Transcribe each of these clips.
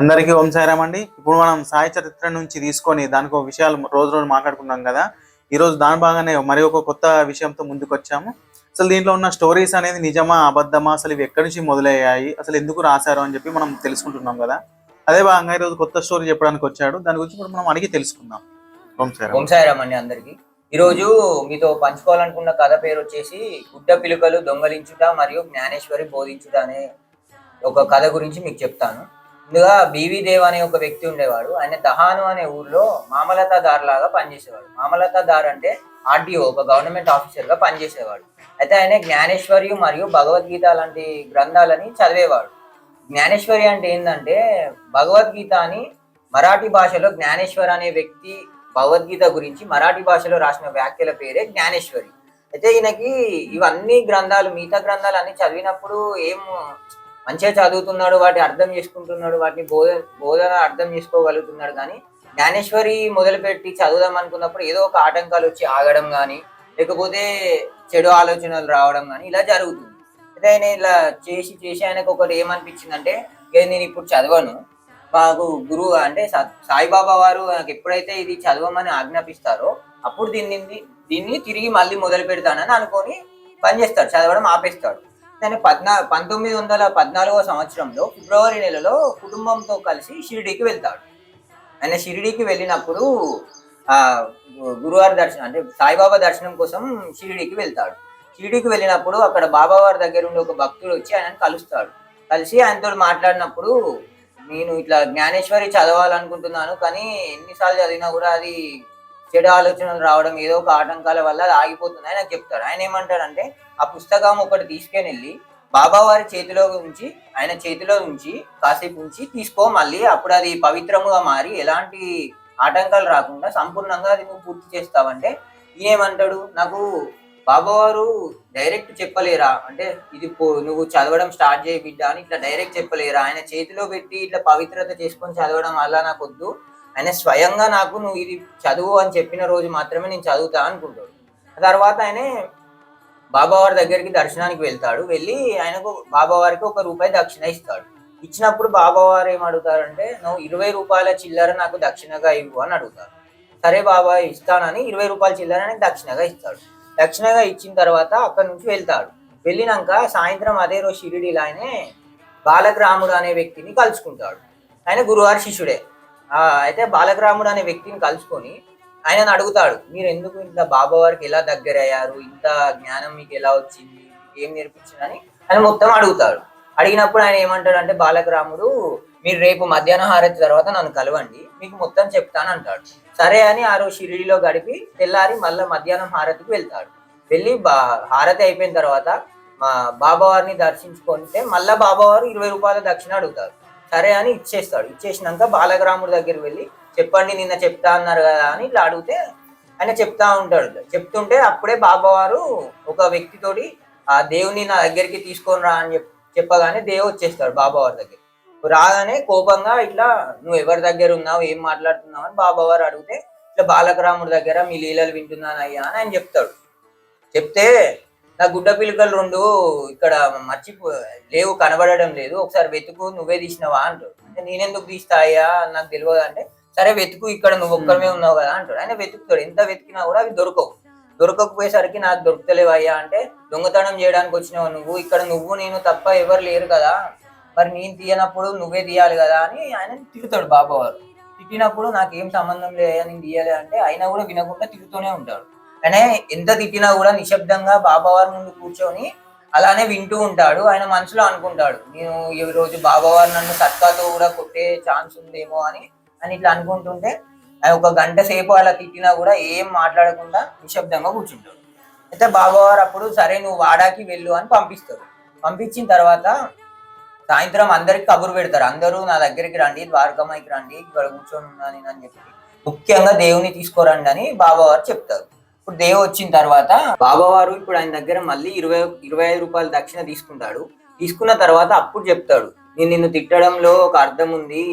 అందరికీ ఓం సాయిరామ్ అండి. ఇప్పుడు మనం సాయి చరిత్ర నుంచి తీసుకొని దానికి ఒక విషయాలు రోజు రోజు మాట్లాడుకున్నాం కదా. ఈ రోజు దాని భాగానే మరి ఒక కొత్త విషయంతో ముందుకు వచ్చాము. అసలు దీంట్లో ఉన్న స్టోరీస్ అనేది నిజమా అబద్ధమా, అసలు ఇవి ఎక్కడి నుంచి మొదలయ్యాయి, అసలు ఎందుకు రాశారు అని చెప్పి మనం తెలుసుకుంటున్నాం కదా. అదే భాగంగా ఈరోజు కొత్త స్టోరీ చెప్పడానికి వచ్చాడు. దాని గురించి ఇప్పుడు మనం అడిగి తెలుసుకుందాం. ఓం సాయిరామ్. ఓం సాయిరామ్ అండి అందరికి. ఈరోజు మీతో పంచుకోవాలనుకున్న కథ పేరు వచ్చేసి గుడ్డ పిలుకలు దొంగలించుట మరియు జ్ఞానేశ్వరి బోధించుట అనే ఒక కథ గురించి మీకు చెప్తాను. ముందుగా బీవీ దేవ్ అనే ఒక వ్యక్తి ఉండేవాడు. ఆయన దహాను అనే ఊర్లో మామలతాదార్ లాగా పనిచేసేవాడు. మామలతాదార్ అంటే ఆర్డీఓ, ఒక గవర్నమెంట్ ఆఫీసర్ గా పనిచేసేవాడు. అయితే ఆయన జ్ఞానేశ్వరి మరియు భగవద్గీత లాంటి గ్రంథాలని చదివేవాడు. జ్ఞానేశ్వరి అంటే ఏంటంటే భగవద్గీత అని మరాఠీ భాషలో జ్ఞానేశ్వర్ అనే వ్యక్తి భగవద్గీత గురించి మరాఠీ భాషలో రాసిన వ్యాఖ్యల పేరే జ్ఞానేశ్వరి. అయితే ఈయనకి ఇవన్నీ గ్రంథాలు, మిగతా గ్రంథాలు అన్ని చదివినప్పుడు ఏం మంచిగా చదువుతున్నాడు, వాటిని అర్థం చేసుకుంటున్నాడు, వాటిని బోధన అర్థం చేసుకోగలుగుతున్నాడు. కానీ జ్ఞానేశ్వరి మొదలుపెట్టి చదువుదాం అనుకున్నప్పుడు ఏదో ఒక ఆటంకాలు వచ్చి ఆగడం కానీ, లేకపోతే చెడు ఆలోచనలు రావడం కానీ ఇలా జరుగుతుంది. అయితే ఆయన ఇలా చేసి చేసి ఆయనకు ఒకటి ఏమనిపించిందంటే, నేను ఇప్పుడు చదవను, మాకు గురువు అంటే సాయిబాబా వారు నాకు ఎప్పుడైతే ఇది చదవమని ఆజ్ఞాపిస్తారో అప్పుడు దీన్ని తిరిగి మళ్ళీ మొదలు పెడతానని అనుకొని పని చేస్తాడు, చదవడం ఆపేస్తాడు. దాన్ని 1914 సంవత్సరంలో ఫిబ్రవరి నెలలో కుటుంబంతో కలిసి షిరిడీకి వెళ్తాడు. ఆయన షిరిడీకి వెళ్ళినప్పుడు ఆ గురువారి దర్శనం అంటే సాయిబాబా దర్శనం కోసం షిరిడీకి వెళ్తాడు. షిరిడీకి వెళ్ళినప్పుడు అక్కడ బాబావారి దగ్గర ఉండి ఒక భక్తుడు వచ్చి ఆయనను కలుస్తాడు. కలిసి ఆయనతో మాట్లాడినప్పుడు, నేను ఇట్లా జ్ఞానేశ్వరి చదవాలనుకుంటున్నాను, కానీ ఎన్నిసార్లు చదివినా కూడా అది చెడు ఆలోచనలు రావడం, ఏదో ఒక ఆటంకాల వల్ల అది ఆగిపోతుంది అని నాకు చెప్తాడు. ఆయన ఏమంటాడంటే, ఆ పుస్తకం ఒకటి తీసుకొని వెళ్ళి బాబావారి ఆయన చేతిలో నుంచి కాసేపు ఉంచి తీసుకో, మళ్ళీ అప్పుడు అది పవిత్రముగా మారి ఎలాంటి ఆటంకాలు రాకుండా సంపూర్ణంగా అది నువ్వు పూర్తి చేస్తావంటే, ఈయనేమంటాడు, నాకు బాబావారు డైరెక్ట్ చెప్పలేరా, అంటే ఇది నువ్వు చదవడం స్టార్ట్ చేయ బిడ్డ అని ఇట్లా డైరెక్ట్ చెప్పలేరా, ఆయన చేతిలో పెట్టి ఇట్లా పవిత్రత చేసుకొని చదవడం అలా నాకు వద్దు, ఆయన స్వయంగా నాకు నువ్వు ఇది చదువు అని చెప్పిన రోజు మాత్రమే నేను చదువుతా అనుకుంటాడు. తర్వాత ఆయనే బాబావారి దగ్గరికి దర్శనానికి వెళ్తాడు. వెళ్ళి ఆయనకు బాబావారికి ₹1 దక్షిణ ఇస్తాడు. ఇచ్చినప్పుడు బాబావారు ఏం అడుగుతారంటే, నువ్వు ₹20 చిల్లర నాకు దక్షిణగా ఇవ్వు అని అడుగుతారు. సరే బాబా ఇస్తానని ₹20 చిల్లర ఆయనకు దక్షిణగా ఇస్తాడు. దక్షిణగా ఇచ్చిన తర్వాత అక్కడి నుంచి వెళ్తాడు. వెళ్ళినాక సాయంత్రం అదే రోజు షిరిడీలో ఆయనే బాలకరాముడు అనే వ్యక్తిని కలుసుకుంటాడు. ఆయన గురువారి శిష్యుడే. అయితే బాలకరాముడు అనే వ్యక్తిని కలుసుకొని ఆయనను అడుగుతాడు, మీరు ఎందుకు ఇంత బాబావారికి ఎలా దగ్గర అయ్యారు, ఇంత జ్ఞానం మీకు ఎలా వచ్చింది, ఏం నేర్పించిందని ఆయన మొత్తం అడుగుతాడు. అడిగినప్పుడు ఆయన ఏమంటాడు అంటే, బాలకరాముడు, మీరు రేపు మధ్యాహ్న హారతి తర్వాత నన్ను కలవండి, మీకు మొత్తం చెప్తాను అంటాడు. సరే అని ఆ రోజు షిరిడీలో గడిపి తెల్లారి మళ్ళీ మధ్యాహ్నం హారతికి వెళ్తాడు. వెళ్ళి హారతి అయిపోయిన తర్వాత మా బాబావారిని దర్శించుకుంటే మళ్ళీ బాబావారు ₹20 దక్షిణ అడుగుతారు. సరే అని ఇచ్చేస్తాడు. ఇచ్చేసినాక బాలకరాముడి దగ్గరికి వెళ్ళి, చెప్పండి నిన్న చెప్తా అన్నారు కదా అని ఇట్లా అడిగితే ఆయన చెప్తా ఉంటాడు. చెప్తుంటే అప్పుడే బాబావారు ఒక వ్యక్తితోటి ఆ దేవుని నా దగ్గరికి తీసుకొని రా అని చెప్పగానే దేవు వచ్చేస్తాడు బాబావారి దగ్గర. రాగానే కోపంగా ఇట్లా, నువ్వు ఎవరి దగ్గర ఉన్నావు, ఏం మాట్లాడుతున్నావు అని బాబావారు అడిగితే, ఇట్లా బాలకరాముడి దగ్గర మీ లీలలు వింటున్నాను అయ్యా అని ఆయన చెప్తాడు. చెప్తే, నా గుడ్డ పిలుకలు 2 ఇక్కడ లేవు, కనబడడం లేదు, ఒకసారి వెతుకు, నువ్వే తీసినవా అంటాడు. అంటే నేనెందుకు తీస్తా అయ్యా, నాకు తెలియదు అంటే, సరే వెతుకు, ఇక్కడ నువ్వు ఒక్కరిమే ఉన్నావు కదా అంటాడు. ఆయన వెతుకుతాడు. ఎంత వెతికినా కూడా అవి దొరకకపోయేసరికి నాకు దొరుకుతలేవు అయ్యా అంటే, దొంగతనం చేయడానికి వచ్చినావు నువ్వు, ఇక్కడ నువ్వు నేను తప్ప ఎవరు లేరు కదా, మరి నేను తీయనప్పుడు నువ్వే తీయాలి కదా అని ఆయన తిరుగుతాడు బాబావారు. తిట్టినప్పుడు నాకేం సంబంధం లేదా, నేను తీయాలి అంటే అయినా కూడా వినకుండా తిరుగుతూనే ఉంటాడు. ఆయన ఎంత తిట్టినా కూడా నిశ్శబ్దంగా బాబావారి ముందు కూర్చొని అలానే వింటూ ఉంటాడు. ఆయన మనసులో అనుకుంటాడు, నేను ఈ రోజు బాబావారు నన్ను సత్కాతో కూడా కొట్టే ఛాన్స్ ఉందేమో అని ఇట్లా అనుకుంటుంటే, ఆయన 1 గంట సేపు అలా తిట్టినా కూడా ఏం మాట్లాడకుండా నిశ్శబ్దంగా కూర్చుంటాడు. అయితే బాబావారు అప్పుడు, సరే నువ్వు వాడాకి వెళ్ళు అని పంపిస్తారు. పంపించిన తర్వాత సాయంత్రం అందరికి కబురు పెడతారు, అందరూ నా దగ్గరికి రండి, ద్వారకామాయికి రండి, ఇక్కడ కూర్చొని ఉన్నాను అని చెప్పి ముఖ్యంగా దేవుని తీసుకోరండి అని బాబావారు చెప్తారు. ఇప్పుడు దేవు వచ్చిన తర్వాత బాబావారు ఇప్పుడు ఆయన దగ్గర మళ్ళీ ₹25 దక్షిణ తీసుకుంటాడు. తీసుకున్న తర్వాత అప్పుడు చెప్తాడు, నేను నిన్ను తిట్టడంలో ఒక అర్థం ఉంది,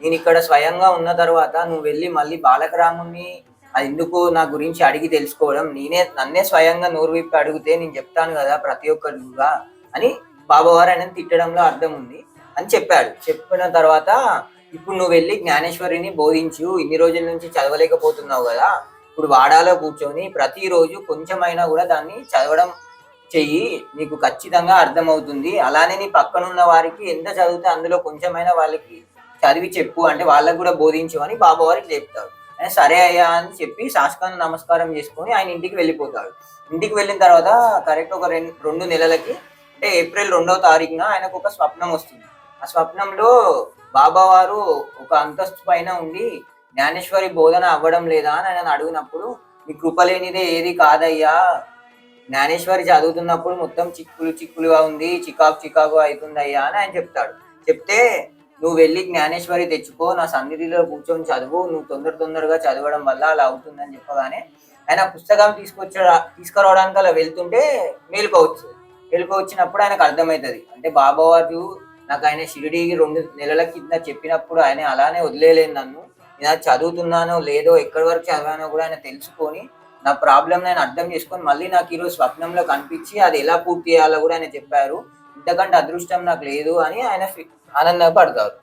నేను ఇక్కడ స్వయంగా ఉన్న తర్వాత నువ్వు వెళ్ళి మళ్ళీ బాలకరాముని అది ఎందుకు నా గురించి అడిగి తెలుసుకోవడం, నన్నే స్వయంగా నోరు విప్పి అడిగితే నేను చెప్తాను కదా ప్రతి ఒక్కరుగా అని బాబావారు ఆయన తిట్టడంలో అర్థం ఉంది అని చెప్పాడు. చెప్పిన తర్వాత ఇప్పుడు నువ్వు వెళ్ళి జ్ఞానేశ్వరిని బోధించు, ఇన్ని రోజుల నుంచి చదవలేకపోతున్నావు కదా, ఇప్పుడు వాడాలో కూర్చొని ప్రతిరోజు కొంచెమైనా కూడా దాన్ని చదవడం చెయ్యి, నీకు ఖచ్చితంగా అర్థమవుతుంది. అలానే నీ పక్కనున్న వారికి ఎంత చదివితే అందులో కొంచెమైనా వాళ్ళకి చదివి చెప్పు, అంటే వాళ్ళకు కూడా బోధించు అని బాబావారికి చెప్తారు. ఆయన సరే అయ్యా అని చెప్పి సాష్టాంగ నమస్కారం చేసుకొని ఆయన ఇంటికి వెళ్ళిపోతాడు. ఇంటికి వెళ్ళిన తర్వాత కరెక్ట్ ఒక 2 నెలలకి, అంటే ఏప్రిల్ 2వ తారీఖున ఆయనకు ఒక స్వప్నం వస్తుంది. ఆ స్వప్నంలో బాబావారు ఒక అంతస్తు పైన ఉండి జ్ఞానేశ్వరి బోధన అవ్వడం లేదా అని ఆయన అడిగినప్పుడు, మీ కృప లేనిదే ఏది కాదయ్యా, జ్ఞానేశ్వరి చదువుతున్నప్పుడు మొత్తం చిక్కులుగా ఉంది, చికాకు అవుతుంది అయ్యా అని ఆయన చెప్తాడు. చెప్తే, నువ్వు వెళ్ళి జ్ఞానేశ్వరి తెచ్చుకో, నా సన్నిధిలో కూర్చొని చదువు, నువ్వు తొందరగా చదవడం వల్ల అలా అవుతుందని చెప్పగానే ఆయన పుస్తకం తీసుకురావడానికి అలా వెళ్తుంటే మెలుక వచ్చినప్పుడు ఆయనకు అర్థమవుతుంది. అంటే బాబావారు నాకు ఆయన షిరిడీకి 2 నెలల కింద చెప్పినప్పుడు ఆయన అలానే వదిలేలేదు నన్ను, నేను చదువుతున్నానో లేదో ఎక్కడి వరకు చదివానో కూడా ఆయన తెలుసుకొని నా ప్రాబ్లం నేను అర్థం చేసుకొని మళ్ళీ నాకు ఈరోజు స్వప్నంలో కనిపించి అది ఎలా పూర్తి చేయాలో కూడా ఆయన చెప్పారు. ఇంతకంటే అదృష్టం నాకు లేదు అని ఆయన ఆనందపడతారు.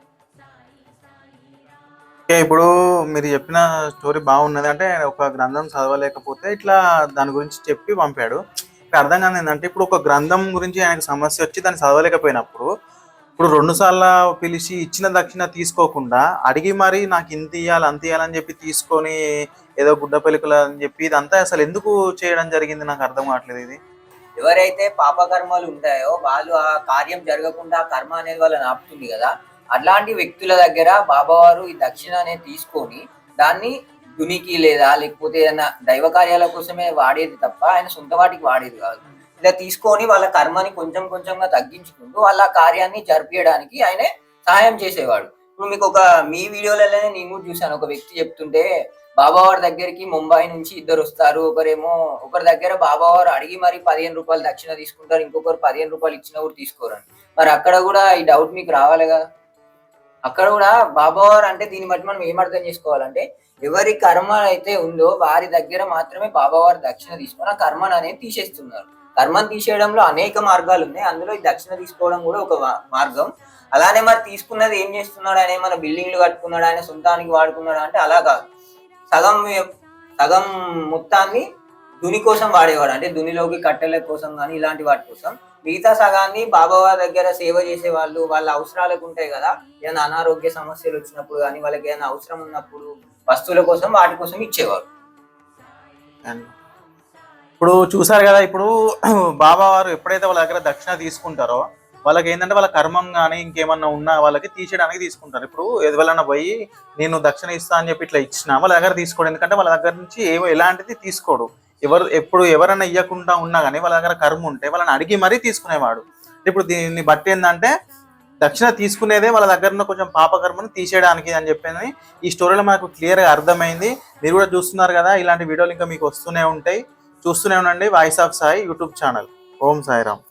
ఇప్పుడు మీరు చెప్పిన స్టోరీ బాగున్నది. అంటే ఒక గ్రంథం చదవలేకపోతే ఇట్లా దాని గురించి చెప్పి పంపాడు. ఇక్కడ అర్థం కాదు ఏంటంటే, ఇప్పుడు ఒక గ్రంథం గురించి ఆయనకు సమస్య వచ్చి దాన్ని చదవలేకపోయినప్పుడు, ఇప్పుడు 2 సార్లు పిలిచి ఇచ్చిన దక్షిణ తీసుకోకుండా అడిగి మరి నాకు ఇంత ఇవ్వాలి అంత ఇవ్వాలని చెప్పి తీసుకొని ఏదో గుడ్డ పెలుకలు అని చెప్పి ఇదంతా అసలు ఎందుకు చేయడం జరిగింది నాకు అర్థం కావట్లేదు. ఇది ఎవరైతే పాపకర్మలు ఉంటాయో వాళ్ళు ఆ కార్యం జరగకుండా ఆ కర్మ అనేది వాళ్ళని ఆపుతుంది కదా, అలాంటి వ్యక్తుల దగ్గర బాబావారు ఈ దక్షిణ అనేది తీసుకొని దాన్ని దునికి లేదా లేకపోతే ఏదైనా దైవ కార్యాల కోసమే వాడేది తప్ప ఆయన సొంత వాటికి వాడేది కాదు. ఇలా తీసుకొని వాళ్ళ కర్మని కొంచెంగా తగ్గించుకుంటూ వాళ్ళ కార్యాన్ని జరిపించడానికి ఆయనే సహాయం చేసేవాడు. ఇప్పుడు మీకు మీ వీడియోలలోనే నేను కూడా చూశాను, ఒక వ్యక్తి చెప్తుంటే బాబావారి దగ్గరికి ముంబై నుంచి 2 వస్తారు, ఒకరి దగ్గర బాబావారు అడిగి మరి 15 రూపాయలు దక్షిణ తీసుకుంటారు, ఇంకొకరు 15 రూపాయలు ఇచ్చినా కూడా తీసుకోరండి. మరి అక్కడ కూడా ఈ డౌట్ మీకు రావాలి కదా. అక్కడ కూడా బాబావారు అంటే దీన్ని బట్టి మనం ఏం అర్థం చేసుకోవాలంటే, ఎవరి కర్మ అయితే ఉందో వారి దగ్గర మాత్రమే బాబావారు దక్షిణ తీసుకొని ఆ కర్మను అనేది తీసేస్తున్నారు. కర్మను తీసేయడంలో అనేక మార్గాలు ఉన్నాయి, అందులో ఈ దక్షిణ తీసుకోవడం కూడా ఒక మార్గం. అలానే మరి తీసుకున్నది ఏం చేస్తున్నాడు, ఆయన ఏమైనా బిల్డింగ్లు కట్టుకున్నాడు, ఆయన సొంతానికి వాడుకున్నాడు అంటే అలా కాదు. సగం మొత్తాన్ని దుని కోసం వాడేవాడు, అంటే దునిలోకి కట్టెల కోసం కానీ ఇలాంటి వాటి కోసం. మిగతా సగాన్ని బాబావారి దగ్గర సేవ చేసే వాళ్ళు వాళ్ళ అవసరాలకు ఉంటాయి కదా, ఏదైనా అనారోగ్య సమస్యలు వచ్చినప్పుడు కానీ వాళ్ళకి ఏదైనా అవసరం ఉన్నప్పుడు వస్తువుల కోసం వాటి కోసం ఇచ్చేవారు. ఇప్పుడు చూసారు కదా, ఇప్పుడు బాబావారు ఎప్పుడైతే వాళ్ళ దగ్గర దక్షిణ తీసుకుంటారో వాళ్ళకి ఏంటంటే వాళ్ళ కర్మం కానీ ఇంకేమన్నా ఉన్నా వాళ్ళకి తీసేయడానికి తీసుకుంటారు. ఇప్పుడు ఎవరైనా పోయి నేను దక్షిణ ఇస్తా అని చెప్పి ఇట్లా ఇచ్చినా వాళ్ళ దగ్గర తీసుకోడు, ఎందుకంటే వాళ్ళ దగ్గర నుంచి ఎలాంటిది తీసుకోడు. ఎవరైనా ఇవ్వకుండా ఉన్నా కానీ వాళ్ళ దగ్గర కర్మ ఉంటే వాళ్ళని అడిగి మరీ తీసుకునేవాడు. ఇప్పుడు దీన్ని బట్టి ఏంటంటే దక్షిణ తీసుకునేదే వాళ్ళ దగ్గర కొంచెం పాపకర్మను తీసేయడానికి అని చెప్పి ఈ స్టోరీలో మనకు క్లియర్గా అర్థమైంది. మీరు కూడా చూస్తున్నారు కదా, ఇలాంటి వీడియోలు ఇంకా మీకు వస్తూనే ఉంటాయి. చూస్తూనే ఉండండి voice of Sai YouTube channel. ఓం సాయిరామ్.